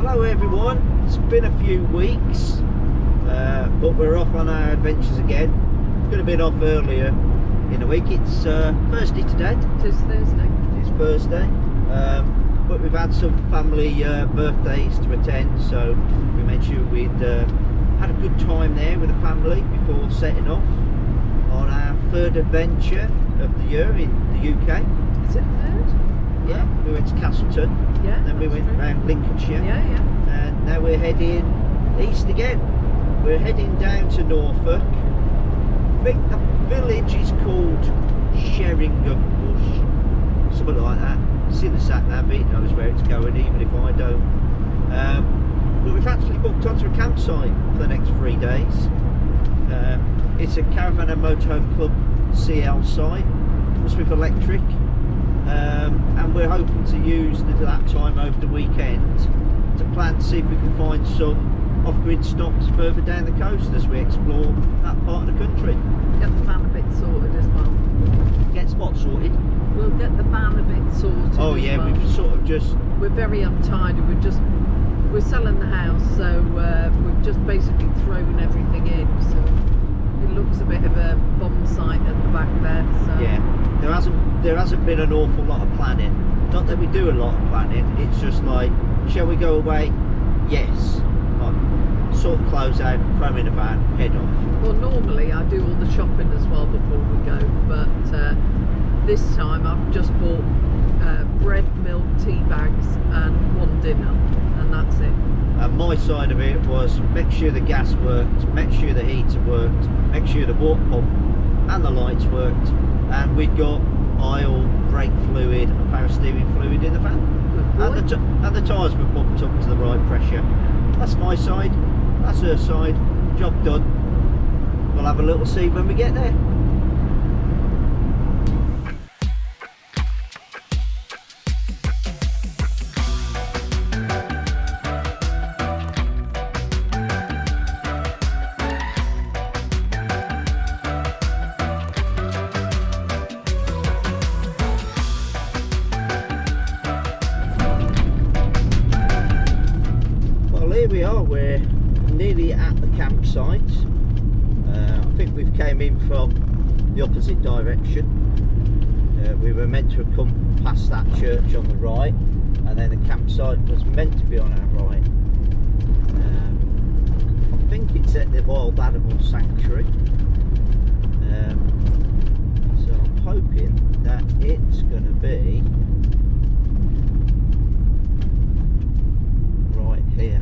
Hello everyone, it's been a few weeks, but we're off on our adventures again. Could have been off earlier in the week. It's Thursday today. It is Thursday. It's Thursday, but we've had some family birthdays to attend, so we made sure we'd had a good time there with the family before setting off on our third adventure of the year in the UK. Is it third? Yeah, we went to Castleton, Yeah. then we went around Lincolnshire, Yeah, yeah. and now we're heading east again. We're heading down to Norfolk. I think the village is called Sheringham Bush, something like that. It's in the sat nav, it knows where it's going, even if I don't. But we've actually booked onto a campsite for the next 3 days. It's a Caravan and Motorhome Club CL site, it's with electric. And we're hoping to use that time over the weekend to plan to see if we can find some off-grid stops further down the coast as we explore that part of the country. Get the van a bit sorted as well. Get what sorted? We'll get the van a bit sorted. Oh as yeah, well. we've sort of just... We're very untidy. We're selling the house, so we've just basically thrown everything in. So it looks a bit of a bomb site at the back there. So. Yeah, there hasn't been an awful lot of planning. Not that we do a lot of planning. It's just like, shall we go away? Yes. Like, sort of clothes out, throw in a van, head off. Well, normally I do all the shopping as well before we go, but this time I've just bought bread, milk, tea bags and one dinner, and that's it. And my side of it was make sure the gas worked, make sure the heater worked, make sure the water pump and the lights worked, and we'd got oil, brake fluid and power steering fluid in the van, and the tyres were pumped up to the right pressure. That's my side, that's her side, job done. We'll have a little see when we get there. Here we are, we're nearly at the campsite. I think we've came in from the opposite direction. We were meant to have come past that church on the right, and then the campsite was meant to be on our right. I think it's at the Wild Animal Sanctuary. So I'm hoping that it's going to be right here.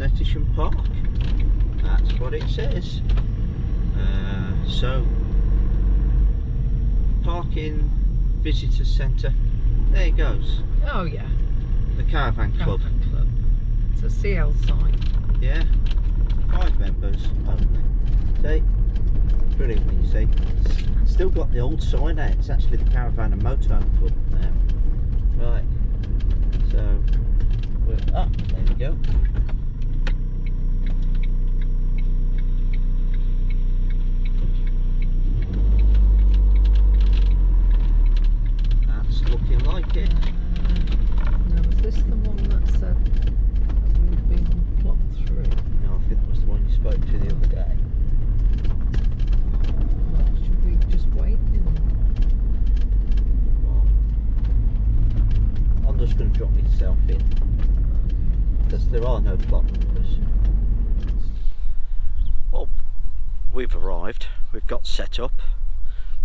Snetisham Park, that's what it says. So parking visitor centre, there it goes. Oh yeah, the Caravan Club. It's a CL site. Yeah, 5 members only. See, brilliant when you see. Still got the old sign out, it's actually the Caravan and Motorhome Club there. Right, so we're up, there we go. Looking like it. Now, is this the one that said we've been plopped through? No, I think that was the one you spoke to the other day. Well, should we just wait? Well, I'm just going to drop myself in because there are no plot numbers. Well, we've arrived. We've got set up.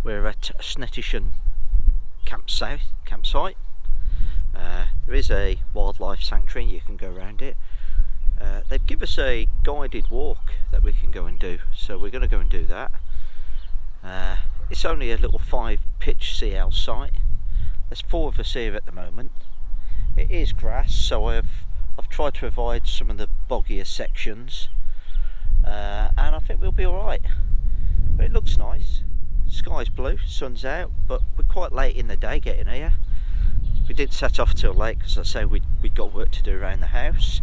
We're at Snetisham campsite. There is a wildlife sanctuary, you can go around it. They've given us a guided walk that we can go and do, so we're going to go and do that. It's only a little 5-pitch CL site. There's 4 of us here at the moment. It is grass, so I've tried to avoid some of the boggier sections, and I think we'll be alright. But it looks nice. Sky's blue, sun's out, but we're quite late in the day getting here. We didn't set off till late because I say we'd got work to do around the house.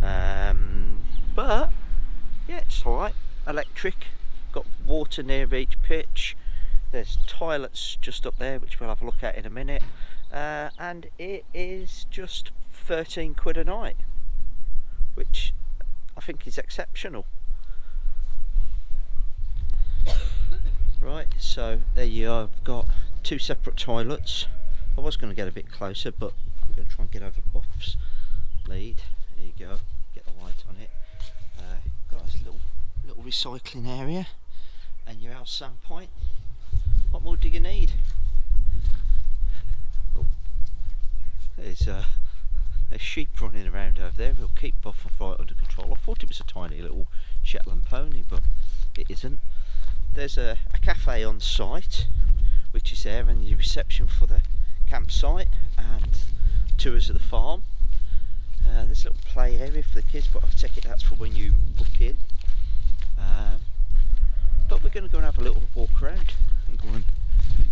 But yeah, it's alright. Electric, got water near each pitch. There's toilets just up there, which we'll have a look at in a minute, and it is just 13 quid a night, which I think is exceptional. Right, so there you are. I've got 2 separate toilets. I was going to get a bit closer, but I'm going to try and get over Buff's lead. There you go, get the light on it. Got this little recycling area and your house sandpoint. What more do you need? Oh, there's sheep running around over there. We'll keep Buff right under control. I thought it was a tiny little Shetland pony, but it isn't. There's a cafe on site, which is there, and the reception for the campsite and tours of the farm. There's a little play area for the kids, but I take it that's for when you book in. But we're going to go and have a little walk around and go and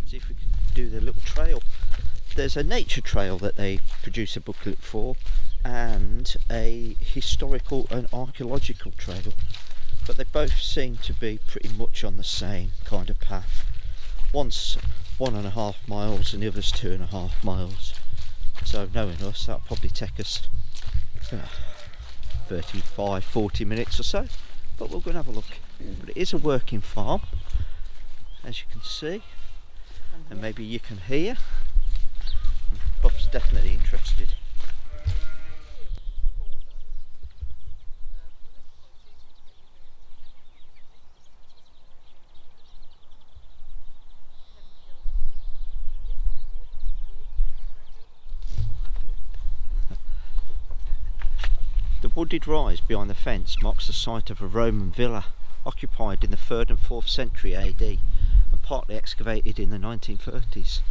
see if we can do the little trail. There's a nature trail that they produce a booklet for, and a historical and archaeological trail, but they both seem to be pretty much on the same kind of path. One's 1.5 miles and the other's 2.5 miles. So knowing us, that'll probably take us 35-40 minutes or so, but we'll go and have a look. But it is a working farm, as you can see, and maybe you can hear. Bob's definitely interested. The wooded rise behind the fence marks the site of a Roman villa occupied in the 3rd and 4th century AD and partly excavated in the 1930s.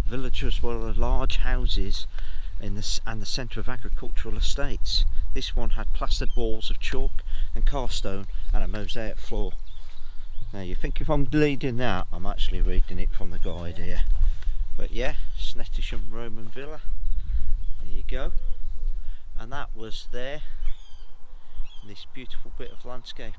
Villagers were large houses and the centre of agricultural estates. This one had plastered walls of chalk and carstone and a mosaic floor. Now you think if I'm reading that, I'm actually reading it from the guide here. But yeah, Snetisham Roman villa. There you go. And that was there in this beautiful bit of landscape.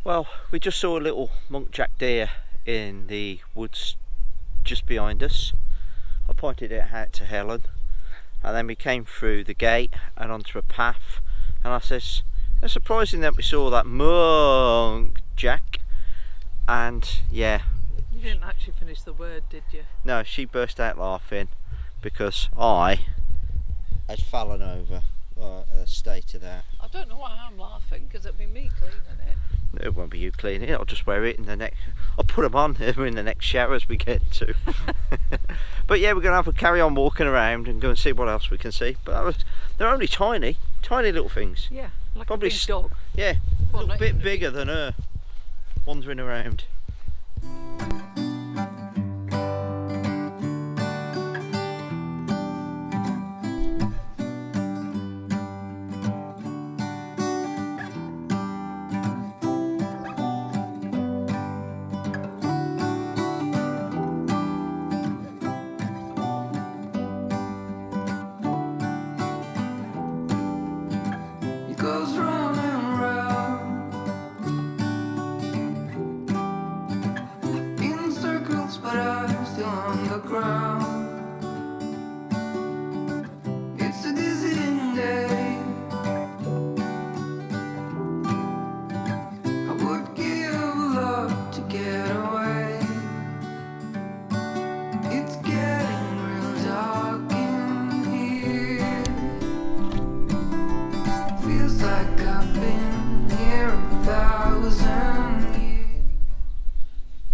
Well, we just saw a little muntjac deer in the woods just behind us. I pointed it out to Helen, and then we came through the gate and onto a path, and I says, it's surprising that we saw that muntjac. And yeah, you didn't actually finish the word, did you? No, she burst out laughing because I had fallen over. The state of that. I don't know why I'm laughing, because it'll be me cleaning it. It won't be you cleaning it. I'll just wear it in the next. I'll put them on in the next showers we get to. But yeah, we're going to have a carry on walking around and go and see what else we can see. But they're only tiny little things. Yeah, like probably a big dog. Yeah, well, a little bit bigger than her, wandering around.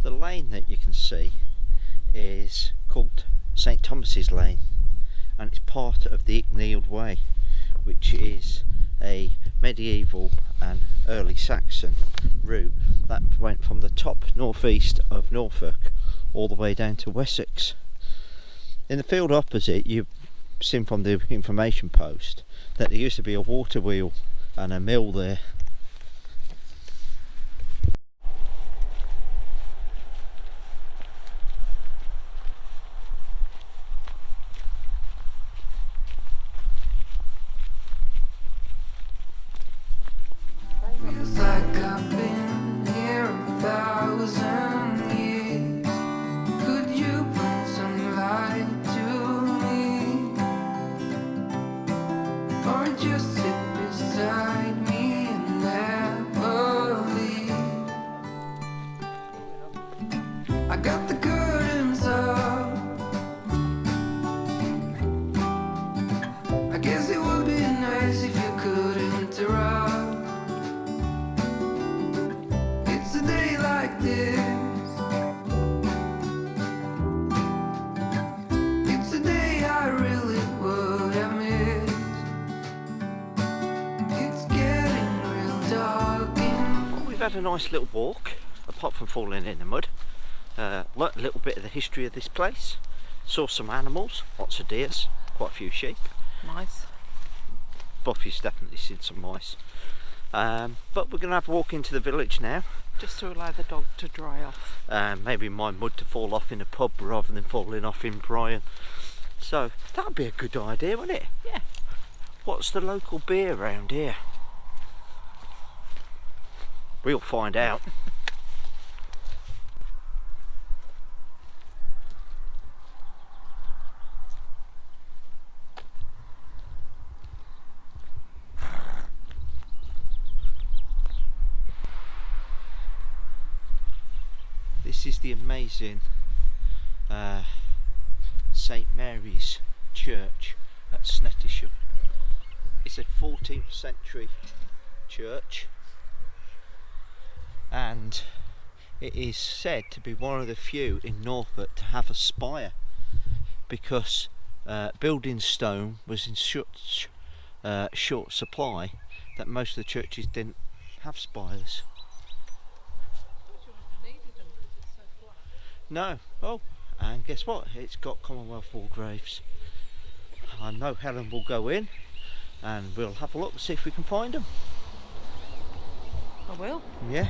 The lane that you can see is called St Thomas's Lane, and it's part of the Icknield Way, which is a medieval and early Saxon route that went from the top northeast of Norfolk all the way down to Wessex. In the field opposite, you've seen from the information post that there used to be a water wheel and a mill there. like this. It's a day I really would have missed. It's getting real dark in. Well, we've had a nice little walk, apart from falling in the mud. Learnt a little bit of the history of this place. Saw some animals, lots of deers, quite a few sheep. Nice. Buffy's definitely seen some mice. But we're going to have a walk into the village now. Just to allow the dog to dry off. Maybe my mud to fall off in a pub rather than falling off in Bryan. So that would be a good idea, wouldn't it? Yeah. What's the local beer around here? We'll find out. This is the amazing St Mary's Church at Snetisham. It's a 14th century church, and it is said to be one of the few in Norfolk to have a spire, because building stone was in such short supply that most of the churches didn't have spires. No. Oh, and guess what? It's got Commonwealth War graves. I know Helen will go in and we'll have a look and see if we can find them. I will. Yeah.